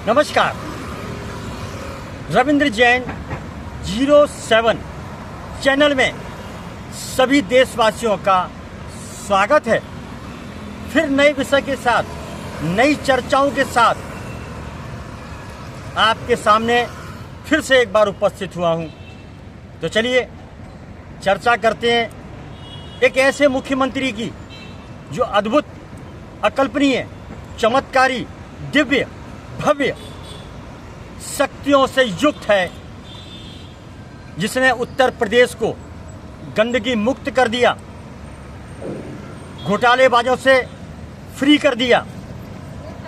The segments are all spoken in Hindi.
नमस्कार। रविंद्र जैन 07 चैनल में सभी देशवासियों का स्वागत है। फिर नए विषय के साथ, नई चर्चाओं के साथ आपके सामने फिर से एक बार उपस्थित हुआ हूं। तो चलिए चर्चा करते हैं एक ऐसे मुख्यमंत्री की जो अद्भुत, अकल्पनीय, चमत्कारी, दिव्य, भव्य शक्तियों से युक्त है, जिसने उत्तर प्रदेश को गंदगी मुक्त कर दिया, घोटालेबाजों से फ्री कर दिया,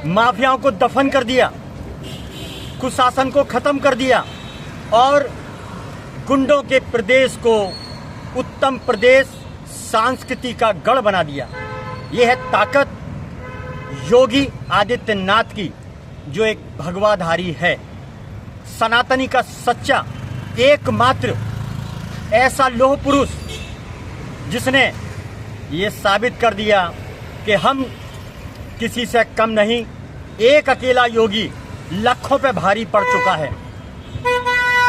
माफियाओं को दफन कर दिया, कुशासन को खत्म कर दिया और गुंडों के प्रदेश को उत्तम प्रदेश, संस्कृति का गढ़ बना दिया। यह है ताकत योगी आदित्यनाथ की, जो एक भगवाधारी है, सनातनी का सच्चा एकमात्र ऐसा लोह पुरुष, जिसने ये साबित कर दिया कि हम किसी से कम नहीं। एक अकेला योगी लाखों पे भारी पड़ चुका है।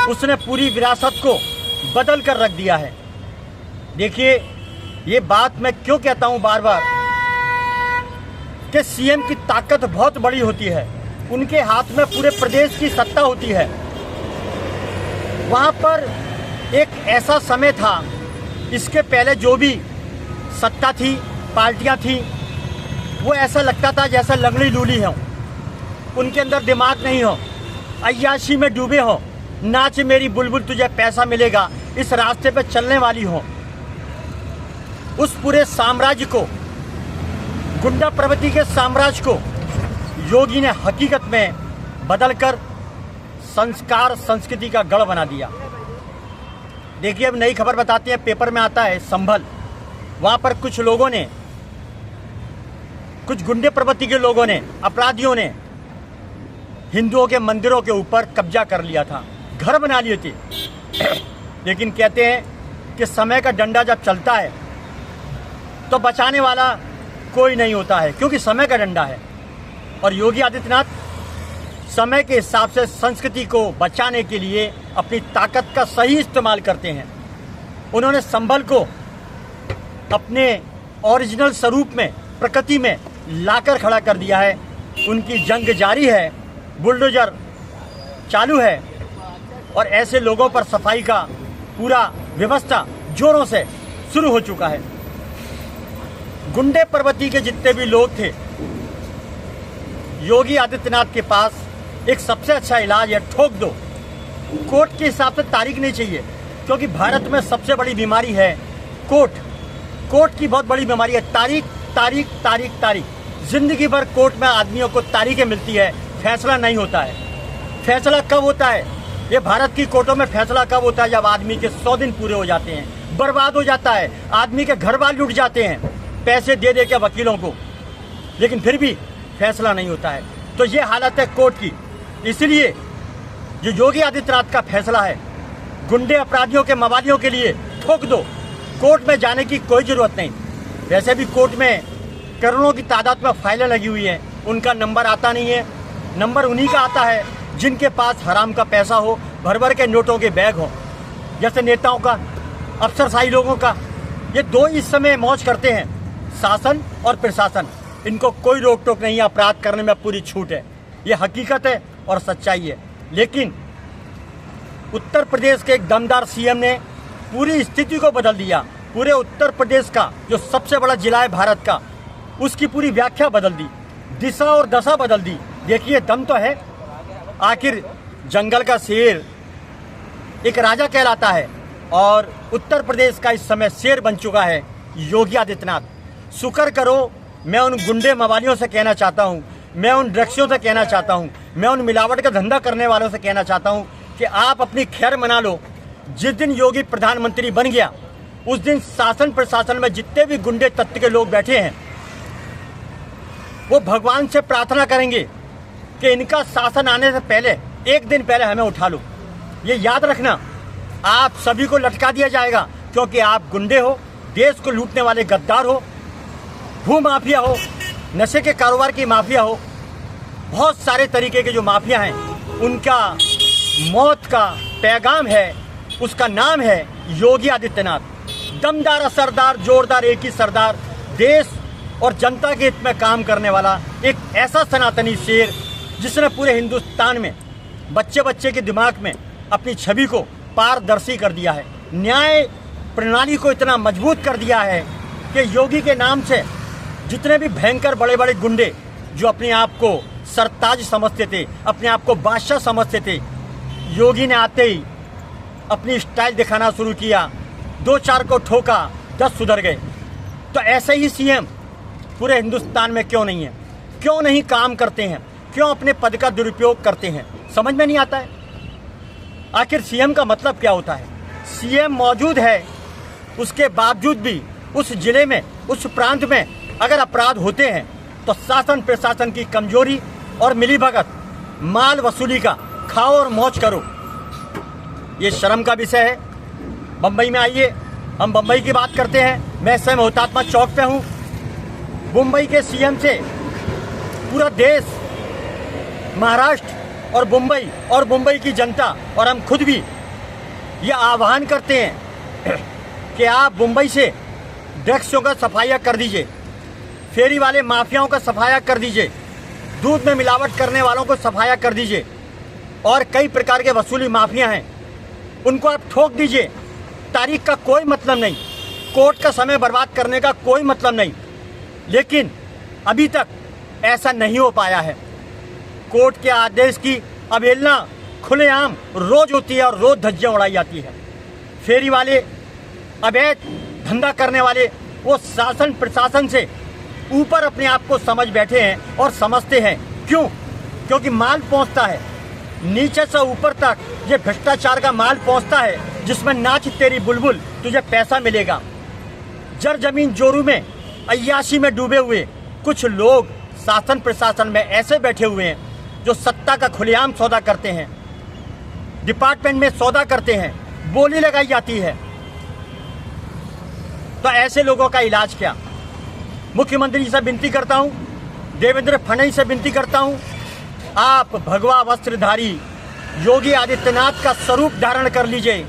उसने पूरी विरासत को बदल कर रख दिया है। देखिए, ये बात मैं क्यों कहता हूं बार बार कि सीएम की ताकत बहुत बड़ी होती है। उनके हाथ में पूरे प्रदेश की सत्ता होती है। वहां पर एक ऐसा समय था, इसके पहले जो भी सत्ता थी, पार्टियां थी, वो ऐसा लगता था जैसा लंगड़ी लूली हो, उनके अंदर दिमाग नहीं हो, अय्याशी में डूबे हो, नाच मेरी बुलबुल तुझे पैसा मिलेगा, इस रास्ते पे चलने वाली हो। उस पूरे साम्राज्य को, गुंडा प्रवृत्ति के साम्राज्य को योगी ने हकीकत में बदलकर संस्कार, संस्कृति का गढ़ बना दिया। देखिए, अब नई खबर बताते हैं, पेपर में आता है संभल। वहां पर कुछ लोगों ने, कुछ गुंडे प्रवृत्ति के लोगों ने, अपराधियों ने हिंदुओं के मंदिरों के ऊपर कब्जा कर लिया था, घर बना लिए थे। लेकिन कहते हैं कि समय का डंडा जब चलता है तो बचाने वाला कोई नहीं होता है, क्योंकि समय का डंडा है। और योगी आदित्यनाथ समय के हिसाब से संस्कृति को बचाने के लिए अपनी ताकत का सही इस्तेमाल करते हैं। उन्होंने संभल को अपने ओरिजिनल स्वरूप में, प्रकृति में लाकर खड़ा कर दिया है। उनकी जंग जारी है, बुलडोजर चालू है और ऐसे लोगों पर सफाई का पूरा व्यवस्था जोरों से शुरू हो चुका है। गुंडे प्रवृत्ति के जितने भी लोग थे, योगी आदित्यनाथ के पास एक सबसे अच्छा इलाज है, ठोक दो। कोर्ट के हिसाब से तारीख नहीं चाहिए, क्योंकि भारत में सबसे बड़ी बीमारी है कोर्ट। कोर्ट की बहुत बड़ी बीमारी है तारीख, तारीख, तारीख, तारीख। जिंदगी भर कोर्ट में आदमियों को तारीखें मिलती है, फैसला नहीं होता है। फैसला कब होता है? ये भारत की कोर्टों में फैसला कब होता है? जब आदमी के 100 दिन पूरे हो जाते हैं, बर्बाद हो जाता है, आदमी के घर बार लुट जाते हैं पैसे दे दे के वकीलों को, लेकिन फिर भी फैसला नहीं होता है। तो ये हालत है कोर्ट की। इसलिए जो योगी आदित्यनाथ का फैसला है, गुंडे अपराधियों के, मवालियों के लिए ठोक दो, कोर्ट में जाने की कोई जरूरत नहीं। वैसे भी कोर्ट में करोड़ों की तादाद में फाइलें लगी हुई हैं, उनका नंबर आता नहीं है। नंबर उन्हीं का आता है जिनके पास हराम का पैसा हो, भर भर के नोटों के बैग हो, जैसे नेताओं का, अफसरशाही लोगों का। ये दो इस समय मौज करते हैं, शासन और प्रशासन। इनको कोई रोक टोक नहीं है, अपराध करने में पूरी छूट है। ये हकीकत है और सच्चाई है। लेकिन उत्तर प्रदेश के एक दमदार सीएम ने पूरी स्थिति को बदल दिया। पूरे उत्तर प्रदेश का, जो सबसे बड़ा जिला है भारत का, उसकी पूरी व्याख्या बदल दी, दिशा और दशा बदल दी। देखिए, दम तो है। आखिर जंगल का शेर एक राजा कहलाता है और उत्तर प्रदेश का इस समय शेर बन चुका है योगी आदित्यनाथ। शुक्र करो, मैं उन गुंडे मवालियों से कहना चाहता हूं, मैं उन ड्रग्सियों से कहना चाहता हूं, मैं उन मिलावट का धंधा करने वालों से कहना चाहता हूं कि आप अपनी खैर मना लो। जिस दिन योगी प्रधानमंत्री बन गया, उस दिन शासन प्रशासन में जितने भी गुंडे तत्व के लोग बैठे हैं, वो भगवान से प्रार्थना करेंगे कि इनका शासन आने से पहले, एक दिन पहले हमें उठा लो। ये याद रखना, आप सभी को लटका दिया जाएगा, क्योंकि आप गुंडे हो, देश को लूटने वाले गद्दार हो, भू माफिया हो, नशे के कारोबार की माफिया हो। बहुत सारे तरीके के जो माफिया हैं उनका मौत का पैगाम है, उसका नाम है योगी आदित्यनाथ। दमदार, असरदार, जोरदार, एक ही सरदार, देश और जनता के हित में काम करने वाला एक ऐसा सनातनी शेर जिसने पूरे हिंदुस्तान में बच्चे बच्चे के दिमाग में अपनी छवि को पारदर्शी कर दिया है, न्याय प्रणाली को इतना मजबूत कर दिया है कि योगी के नाम से जितने भी भयंकर बड़े बड़े गुंडे जो अपने आप को सरताज समझते थे, अपने आप को बादशाह समझते थे, योगी ने आते ही अपनी स्टाइल दिखाना शुरू किया, 2-4 को ठोका, 10 सुधर गए। तो ऐसे ही सीएम पूरे हिंदुस्तान में क्यों नहीं है? क्यों नहीं काम करते हैं? क्यों अपने पद का दुरुपयोग करते हैं? समझ में नहीं आता है। आखिर सीएम का मतलब क्या होता है? सीएम मौजूद है, उसके बावजूद भी उस जिले में, उस प्रांत में अगर अपराध होते हैं तो शासन प्रशासन की कमजोरी और मिलीभगत, माल वसूली का खाओ और मौज करो, ये शर्म का विषय है। बम्बई में आइए, हम बम्बई की बात करते हैं। मैं इस समय हुतात्मा चौक पे हूँ। मुंबई के सीएम से पूरा देश, महाराष्ट्र और मुंबई की जनता और हम खुद भी ये आह्वान करते हैं कि आप मुंबई से ड्रग्सों का सफाया कर दीजिए, फेरी वाले माफियाओं का सफाया कर दीजिए, दूध में मिलावट करने वालों को सफाया कर दीजिए, और कई प्रकार के वसूली माफिया हैं उनको आप ठोक दीजिए। तारीख का कोई मतलब नहीं, कोर्ट का समय बर्बाद करने का कोई मतलब नहीं, लेकिन अभी तक ऐसा नहीं हो पाया है। कोर्ट के आदेश की अवहेलना खुलेआम रोज होती है और रोज धज्जियां उड़ाई जाती है। फेरी वाले, अवैध धंधा करने वाले, वो शासन प्रशासन से ऊपर अपने आप को समझ बैठे हैं और समझते हैं। क्यों? क्योंकि माल पहुंचता है नीचे से ऊपर तक, ये भ्रष्टाचार का माल पहुंचता है जिसमें नाच तेरी बुलबुल, तुझे पैसा मिलेगा। जर जमीन जोरू में, अय्याशी में डूबे हुए कुछ लोग शासन प्रशासन में ऐसे बैठे हुए हैं जो सत्ता का खुलेआम सौदा करते हैं, डिपार्टमेंट में सौदा करते हैं, बोली लगाई जाती है। तो ऐसे लोगों का इलाज क्या? मुख्यमंत्री जी से विनती करता हूं, देवेंद्र फडणवीस से विनती करता हूं, आप भगवा वस्त्रधारी योगी आदित्यनाथ का स्वरूप धारण कर लीजिए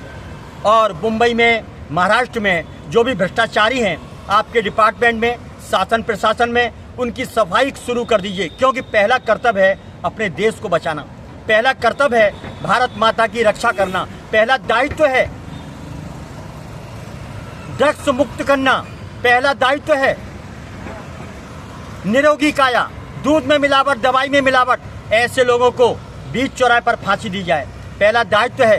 और मुंबई में, महाराष्ट्र में जो भी भ्रष्टाचारी हैं आपके डिपार्टमेंट में, शासन प्रशासन में, उनकी सफाई शुरू कर दीजिए। क्योंकि पहला कर्तव्य है अपने देश को बचाना, पहला कर्तव्य है भारत माता की रक्षा करना, पहला दायित्व है ड्रग्स मुक्त करना, पहला दायित्व है निरोगी काया, दूध में मिलावट, दवाई में मिलावट, ऐसे लोगों को बीच चौराहे पर फांसी दी जाए। पहला दायित्व है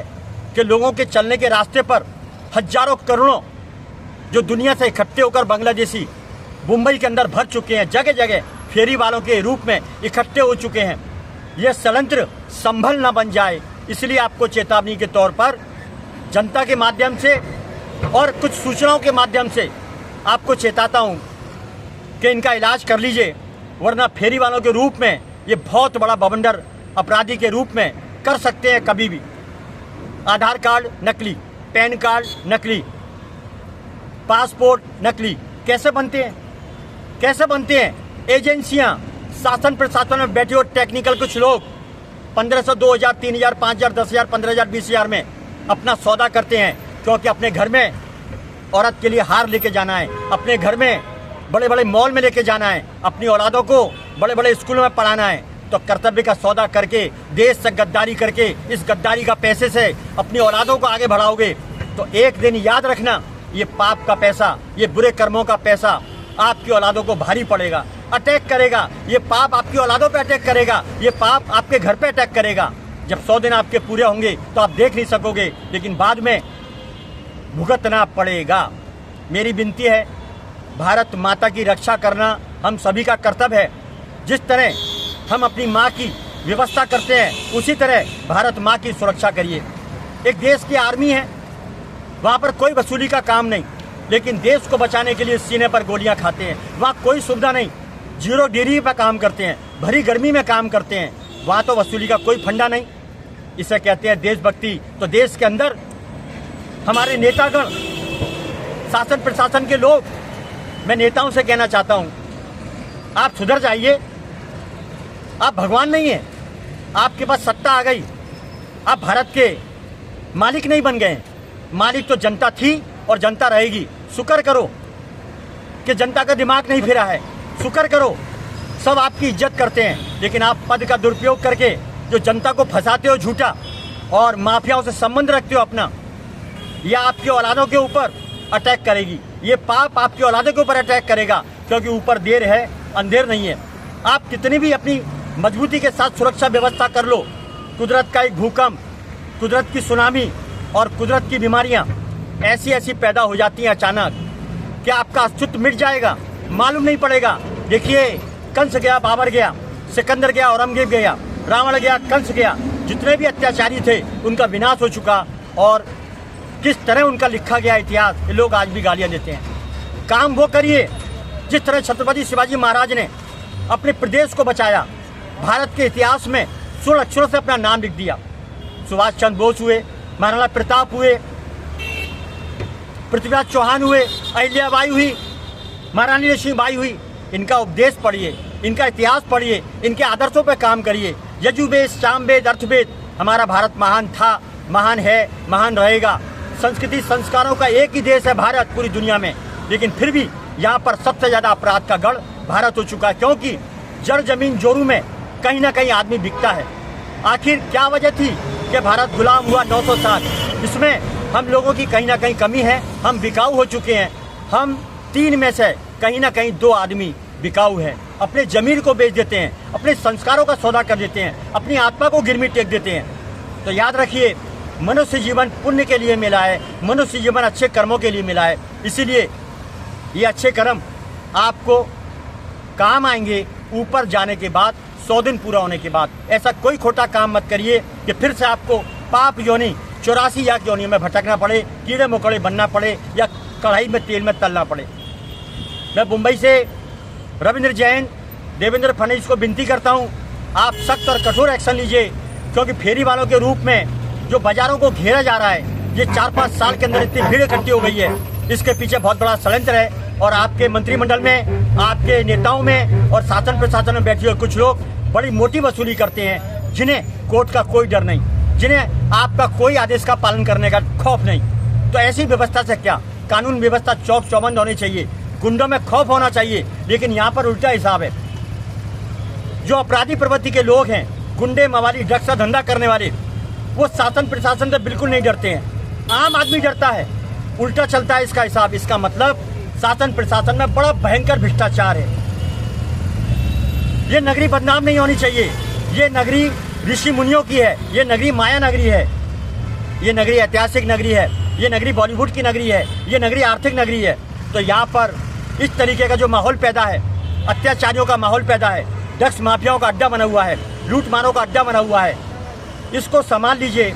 कि लोगों के चलने के रास्ते पर हजारों करोड़ों जो दुनिया से इकट्ठे होकर बांग्लादेशी मुंबई के अंदर भर चुके हैं, जगह जगह फेरी वालों के रूप में इकट्ठे हो चुके हैं, यह षड्यंत्र संभल न बन जाए। इसलिए आपको चेतावनी के तौर पर जनता के माध्यम से और कुछ सूचनाओं के माध्यम से आपको चेताता हूं कि इनका इलाज कर लीजिए, वरना फेरी वालों के रूप में ये बहुत बड़ा बवंडर अपराधी के रूप में कर सकते हैं कभी भी। आधार कार्ड नकली, पैन कार्ड नकली, पासपोर्ट नकली, कैसे बनते हैं? कैसे बनते हैं? एजेंसियां, शासन प्रशासन में बैठे हुए टेक्निकल कुछ लोग 1500, 2000, 3000, 5000, 10,000, 15,000, 20,000 में अपना सौदा करते हैं, क्योंकि अपने घर में औरत के लिए हार लेके जाना है, अपने घर में बड़े बड़े मॉल में लेके जाना है, अपनी औलादों को बड़े बड़े स्कूलों में पढ़ाना है। तो कर्तव्य का सौदा करके, देश से गद्दारी करके, इस गद्दारी का पैसे से अपनी औलादों को आगे बढ़ाओगे तो एक दिन याद रखना, ये पाप का पैसा, ये बुरे कर्मों का पैसा आपकी औलादों को भारी पड़ेगा, अटैक करेगा। ये पाप आपकी औलादों पे अटैक करेगा, ये पाप आपके घर पे अटैक करेगा। जब 100 दिन आपके पूरे होंगे तो आप देख नहीं सकोगे, लेकिन बाद में भुगतना पड़ेगा। मेरी विनती है, भारत माता की रक्षा करना हम सभी का कर्तव्य है। जिस तरह हम अपनी माँ की व्यवस्था करते हैं, उसी तरह भारत माँ की सुरक्षा करिए। एक देश की आर्मी है, वहाँ पर कोई वसूली का काम नहीं, लेकिन देश को बचाने के लिए सीने पर गोलियां खाते हैं। वहाँ कोई सुविधा नहीं, 0 डिग्री पर काम करते हैं, भरी गर्मी में काम करते हैं, वहाँ तो वसूली का कोई फंडा नहीं। इसे कहते हैं देशभक्ति। तो देश के अंदर हमारे नेतागण, शासन प्रशासन के लोग, मैं नेताओं से कहना चाहता हूँ, आप सुधर जाइए, आप भगवान नहीं है, आपके पास सत्ता आ गई, आप भारत के मालिक नहीं बन गए। मालिक तो जनता थी और जनता रहेगी। शुक्र करो कि जनता का दिमाग नहीं फिरा है, शुक्र करो सब आपकी इज्जत करते हैं, लेकिन आप पद का दुरुपयोग करके जो जनता को फंसाते हो झूठा और माफियाओं से संबंध रखते हो अपना, यह आपकी औलादों के ऊपर अटैक करेगी। ये पाप आपकी औलादों के ऊपर अटैक करेगा, क्योंकि ऊपर देर है अंधेर नहीं है। आप कितनी भी अपनी मजबूती के साथ सुरक्षा व्यवस्था कर लो, कुदरत का एक भूकंप, कुदरत की सुनामी और कुदरत की बीमारियां ऐसी ऐसी पैदा हो जाती हैं अचानक कि आपका अस्तित्व मिट जाएगा, मालूम नहीं पड़ेगा। देखिए, कंस गया, बाबर गया, सिकंदर गया, औरंगजेब गया, रावण गया, कंस गया, जितने भी अत्याचारी थे उनका विनाश हो चुका। और किस तरह उनका लिखा गया इतिहास, ये लोग आज भी गालियां देते हैं। काम वो करिए जिस तरह छत्रपति शिवाजी महाराज ने अपने प्रदेश को बचाया, भारत के इतिहास में स्वर्ण अक्षरों से अपना नाम लिख दिया। सुभाष चंद्र बोस हुए, महाराणा प्रताप हुए, पृथ्वीराज चौहान हुए, अहिल्याबाई हुई, महारानी लक्ष्मीबाई हुई। इनका उपदेश पढ़िए, इनका इतिहास पढ़िए, इनके आदर्शों पर काम करिए। यजुर्वेद, सामवेद, अर्थवेद, हमारा भारत महान था, महान है, महान रहेगा। संस्कृति संस्कारों का एक ही देश है भारत पूरी दुनिया में, लेकिन फिर भी यहाँ पर सबसे ज़्यादा अपराध का गढ़ भारत हो चुका है, क्योंकि जड़ जमीन जोरू में कहीं ना कहीं आदमी बिकता है। आखिर क्या वजह थी कि भारत गुलाम हुआ 900 साल? इसमें हम लोगों की कहीं ना कहीं कमी है, हम बिकाऊ हो चुके हैं। हम 3 में से कहीं ना कहीं 2 आदमी बिकाऊ है, अपने जमीन को बेच देते हैं, अपने संस्कारों का सौदा कर देते हैं, अपनी आत्मा को गिरवी टेक देते हैं। तो याद रखिए, मनुष्य जीवन पुण्य के लिए मिला है, मनुष्य जीवन अच्छे कर्मों के लिए मिला है। इसीलिए ये अच्छे कर्म आपको काम आएंगे ऊपर जाने के बाद, 100 दिन पूरा होने के बाद। ऐसा कोई खोटा काम मत करिए कि फिर से आपको पाप योनि 84 याक योनियों में भटकना पड़े, कीड़े मकोड़े बनना पड़े या कढ़ाई में तेल में तलना पड़े। मैं मुंबई से रविंद्र जैन, देवेंद्र फडणवीस को विनती करता हूं, आप सख्त और कठोर एक्शन लीजिए, क्योंकि फेरी वालों के रूप में जो बाजारों को घेरा जा रहा है, ये 4-5 साल के अंदर इतनी भीड़ इकट्ठी हो गई है, इसके पीछे बहुत बड़ा षड्यंत्र है। और आपके मंत्रिमंडल में, आपके नेताओं में और शासन प्रशासन में बैठे हुए कुछ लोग बड़ी मोटी वसूली करते हैं, जिन्हें कोर्ट का कोई डर नहीं, जिन्हें आपका कोई आदेश का पालन करने का खौफ नहीं। तो ऐसी व्यवस्था से क्या, कानून व्यवस्था चौक चौबंद होनी चाहिए, गुंडों में खौफ होना चाहिए। लेकिन यहाँ पर उल्टा हिसाब है। जो अपराधी प्रवृत्ति के लोग हैं, गुंडे, मवाली, ड्रग्स का धंधा करने वाले, वो शासन प्रशासन से बिल्कुल नहीं डरते हैं। आम आदमी डरता है, उल्टा चलता है इसका हिसाब। इसका मतलब शासन प्रशासन में बड़ा भयंकर भ्रष्टाचार है। ये नगरी बदनाम नहीं होनी चाहिए। ये नगरी ऋषि मुनियों की है, ये नगरी माया नगरी है, ये नगरी ऐतिहासिक नगरी है, ये नगरी बॉलीवुड की नगरी है, ये नगरी आर्थिक नगरी है। तो यहाँ पर इस तरीके का जो माहौल पैदा है, अत्याचारियों का माहौल पैदा है, ड्रग्स माफियाओं का अड्डा बना हुआ है, लूटमारों का अड्डा बना हुआ है, इसको संभाल लीजिए।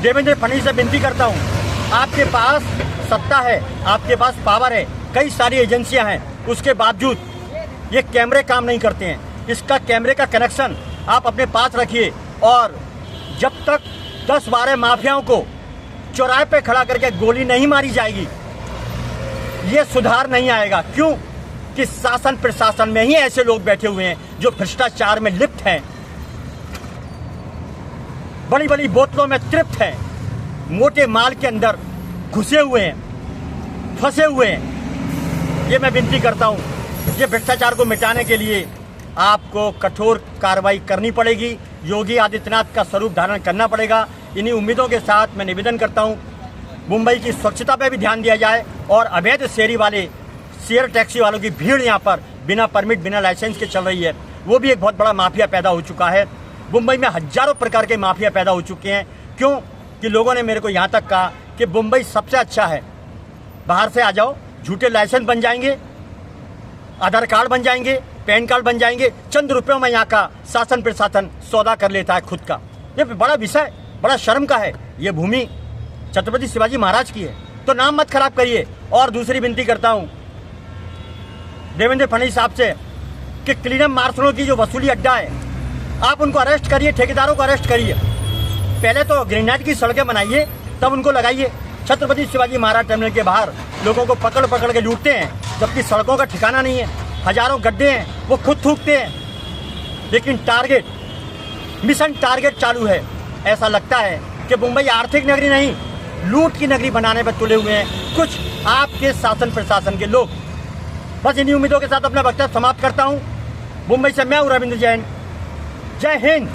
देवेंद्र फडणवीस से विनती करता हूँ, आपके पास सत्ता है, आपके पास पावर है, कई सारी एजेंसियां हैं, उसके बावजूद ये कैमरे काम नहीं करते हैं। इसका कैमरे का कनेक्शन आप अपने पास रखिए, और जब तक 10-12 माफियाओं को चौराहे पे खड़ा करके गोली नहीं मारी जाएगी, ये सुधार नहीं आएगा। क्यों? कि शासन प्रशासन में ही ऐसे लोग बैठे हुए हैं जो भ्रष्टाचार में लिप्त हैं, बड़ी बड़ी बोतलों में तृप्त हैं, मोटे माल के अंदर घुसे हुए हैं, फंसे हुए हैं। ये मैं विनती करता हूँ, ये भ्रष्टाचार को मिटाने के लिए आपको कठोर कार्रवाई करनी पड़ेगी, योगी आदित्यनाथ का स्वरूप धारण करना पड़ेगा। इन्हीं उम्मीदों के साथ मैं निवेदन करता हूँ, मुंबई की स्वच्छता पर भी ध्यान दिया जाए, और अवैध शेरी वाले, शेयर टैक्सी वालों की भीड़ यहाँ पर बिना परमिट, बिना लाइसेंस के चल रही है, वो भी एक बहुत बड़ा माफिया पैदा हो चुका है। मुंबई में हजारों प्रकार के माफिया पैदा हो चुके हैं। क्यों? कि लोगों ने मेरे को यहाँ तक कहा कि मुंबई सबसे अच्छा है, बाहर से आ जाओ, झूठे लाइसेंस बन जाएंगे, आधार कार्ड बन जाएंगे, पैन कार्ड बन जाएंगे, चंद रुपयों में यहाँ का शासन प्रशासन सौदा कर लेता है खुद का। ये बड़ा विषय, बड़ा शर्म का है। ये भूमि छत्रपति शिवाजी महाराज की है, तो नाम मत खराब करिए। और दूसरी विनती करता हूँ देवेंद्र फडणवीस साहब से कि क्लीनअप मार्शलों की जो वसूली अड्डा है, आप उनको अरेस्ट करिए, ठेकेदारों को अरेस्ट करिए। पहले तो ग्रेनाइट की सड़कें बनाइए, तब उनको लगाइए। छत्रपति शिवाजी महाराज टर्मिनल के बाहर लोगों को पकड़ पकड़ के लूटते हैं, जबकि सड़कों का ठिकाना नहीं है, हजारों गड्ढे हैं, वो खुद थूकते हैं। लेकिन टारगेट, मिशन टारगेट चालू है। ऐसा लगता है कि मुंबई आर्थिक नगरी नहीं, लूट की नगरी बनाने पर तुले हुए हैं कुछ आपके शासन प्रशासन के लोग। बस इन्हीं उम्मीदों के साथ अपना वक्तव्य समाप्त करता हूं। मुंबई से मैं हूं रविंद्र जैन। जय हिंद।